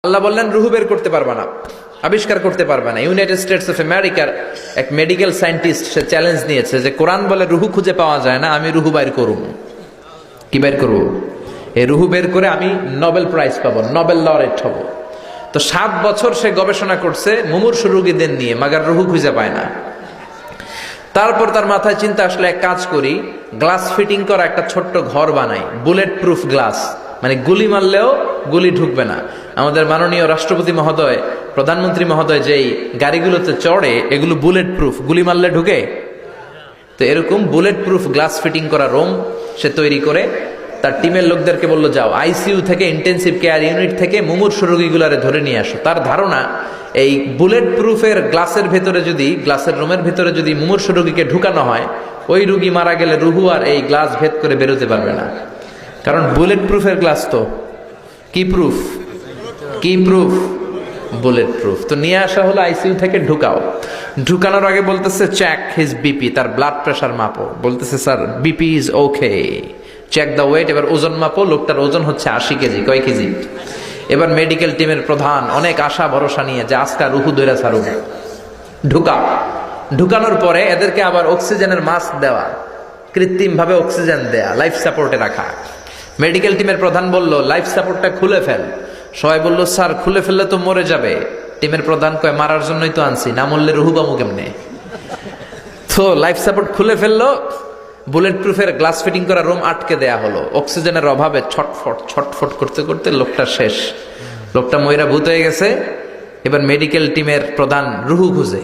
আল্লাহ বললেন রুহু বের করতে পারবা না, আবিষ্কার করতে পারবে না। ইউনাইটেড স্টেটস অফ আমেরিকার এক মেডিকেল সায়েন্টিস্ট সে চ্যালেঞ্জ নিয়েছে যে কোরআন বলে রুহু খুঁজে পাওয়া যায় না, আমি রুহু বের করব। কি বের করব? এই রুহু বের করে আমি নোবেল প্রাইজ পাবো, নোবেল লরেট হব। তো 7 বছর সে গবেষণা করছে মুমূর্ষু রোগীদের নিয়ে, মাগার রুহু খুঁজে পায় না। তারপর তার মাথায় চিন্তা আসলে এক কাজ করি, গ্লাস ফিটিং করা একটা ছোট্ট ঘর বানাই, বুলেট প্রুফ গ্লাস, মানে গুলি মারলেও গুলি ঢুকবে না। আমাদের মাননীয় রাষ্ট্রপতি মহোদয়, প্রধানমন্ত্রী মহোদয় যেই গাড়িগুলোতে চড়ে এগুলো বুলেট প্রুফ, গুলি মারলে ঢুকে। তো এরকম বুলেট প্রুফ গ্লাস ফিটিং করা রুম সে তৈরি করে তার টিমের লোকদেরকে বললো, যাও আইসিইউ থেকে, ইন্টেন্সিভ কেয়ার ইউনিট থেকে মুমূর্ষু রোগীগুলারে ধরে নিয়ে আসো। তার ধারণা এই বুলেট প্রুফের গ্লাসের ভেতরে যদি, গ্লাসের রুমের ভেতরে যদি মুমূর্ষু রোগীকে ঢুকানো হয়, ওই রোগী মারা গেলে রুহু আর এই গ্লাস ভেদ করে বেরোতে পারবে না। কারণ বুলেট প্রুফের গ্লাস তো কি প্রুফ, কি প্রুফ, বুলেট প্রুফ। তো নিয়ে আসা হলো আইসিইউ থেকে, ঢুকাও। ঢুকানোর আগে বলতেছে চেক হিজ বিপি, তার ব্লাড প্রেশার মাপো। বলতেছে sir BP is okay, check the weight. এবার ওজন মাপো, লোকটার ওজন হচ্ছে 80 কেজি। কয় কেজি? এবার মেডিকেল টিমের প্রধান অনেক আশা ভরসা নিয়ে যে আজকা রুহু দইরা ছাড়ুন, ঢুকাও। ঢুকানোর পরে এদেরকে আবার অক্সিজেনের মাস্ক দেওয়া, কৃত্রিম ভাবে অক্সিজেন দেয়া, লাইফ সাপোর্টে রাখা। মেডিকেল টিমের প্রধান বলল লাইফ সাপোর্টটা খুলে ফেল। সবাই বলল স্যার খুলে ফেললে তো মরে যাবে। টিমের প্রধান কয় মারার জন্যই তো আনছি, না মরলে রুহু পাবো কেমনে? তো লাইফ সাপোর্ট খুলে ফেললো, বুলেট প্রুফের গ্লাস ফিটিং করা রুম আটকে দেয়া হলো। অক্সিজেনের অভাবে ছটফট ছটফট করতে করতে লোকটা শেষ, লোকটা ময়রা ভূত হয়ে গেছে। এবার মেডিকেল টিমের প্রধান রুহু খুঁজে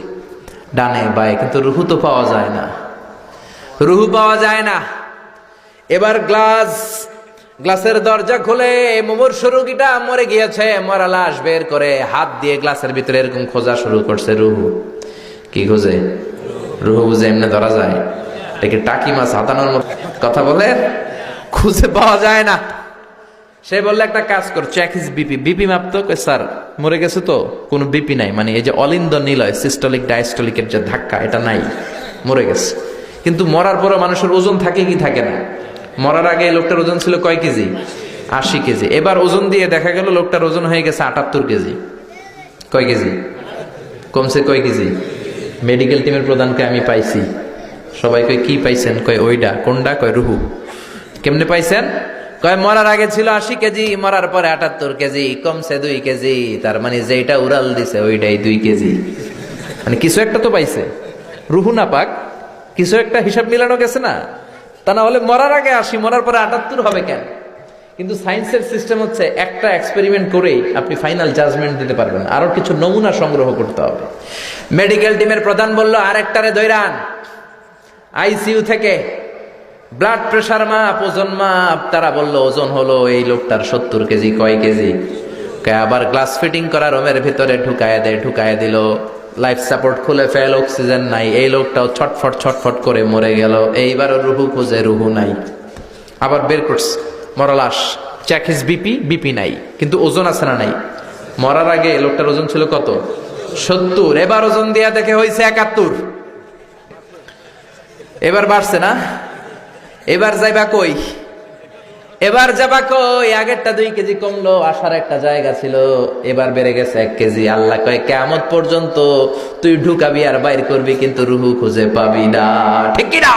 ডানে বায়ে, কিন্তু রুহু তো পাওয়া যায় না, রুহু পাওয়া যায় না। এবার গ্লাসের দরজা খুলে মুমূর্ষু রোগীটা মরে গিয়েছে, মরা লাশ বের করে হাত দিয়ে গ্লাসের ভিতরে এরকম খোঁজা শুরু করছে। রুহু কি খোঁজে? রুহু বুঝে এমনি ধরা যায়? একে টাকি মাছ হাতানোর মতো কথা বলে, খুঁজে পাওয়া যায় না। সে বললে একটা কাজ কর, চেক হিজ বিপি। বিপি মাপতো, স্যার মরে গেছে তো কোনো বিপি নাই, মানে এই যে অলিন্দ নিলয় সিস্টোলিক ডায়াস্টোলিকের যে ধাক্কা, এটা নাই, মরে গেছে। কিন্তু মরার পরে মানুষের ওজন থাকে কি থাকে না? মরার আগে লোকটার ওজন ছিল কয় কেজি? 80 কেজি। এবার ওজন দিয়ে দেখা গেল লোকটার ওজন হয়ে গেছে 78 কেজি। কয় কেজি কমছে? কয় কেজি? মেডিকেল টিমের প্রধানকে আমি পাইছি। সবাই কয় কি পাইছেন? কয় ওইটা। কোনটা? কয় রুহু। কেমনে পাইছেন? কয় মরার আগে ছিল 80 কেজি, মরার পরে 78 কেজি, কমছে 2 কেজি। তার মানে যেটা উড়াল দিছে ওইটাই 2 কেজি। মানে কিছু একটা তো পাইছে, রুহু না পাক, কিছু একটা হিসাব মিলানো গেছে না? তা না হলে মরার আগে 80, মরার পরে 78 হবে কেন? কিন্তু সায়েন্সের সিস্টেম হচ্ছে একটা এক্সপেরিমেন্ট করেই আপনি ফাইনাল জাজমেন্ট দিতে পারবেন, আরো কিছু নমুনা সংগ্রহ করতে হবে। মেডিকেল টিমের প্রধান বলল আরেকটারে দৈরান আইসিইউ থেকে, ব্লাড প্রেশার মাপ, ওজন মাপ। তারা বলল ওজন হলো এই লোকটার 70 কেজি। কয় কেজি? আবার গ্লাস ফিটিং করা রুমের ভিতরে ঢুকায় দিল। লাইফ সাপোর্ট খুলে ফেল, অক্সিজেন নাই। এই লোকটাও ছটফট ছটফট করে মরে গেল। এইবারও রুহু খুঁজে, রুহু নাই। আবার বের করছে মরা লাশ, চেক হিজ বিপি, বিপি নাই, কিন্তু ওজন আছে না? নাই। মরার আগে লোকটার ওজন ছিল কত? 70। এবার ওজন দিয়া দেখে হয়েছে 71। এবার বাড়ছে না? এবার যাইবা কই? এবার যাবা কই? আগেরটা 2 কেজি কমলো, আসার একটা জায়গা ছিল, এবার বেড়ে গেছে 1 কেজি। আল্লাহ কয় কিয়ামত পর্যন্ত তুই ঢুকাবি আর বাইর করবি, কিন্তু রুহু খুঁজে পাবি না। ঠিক কি না?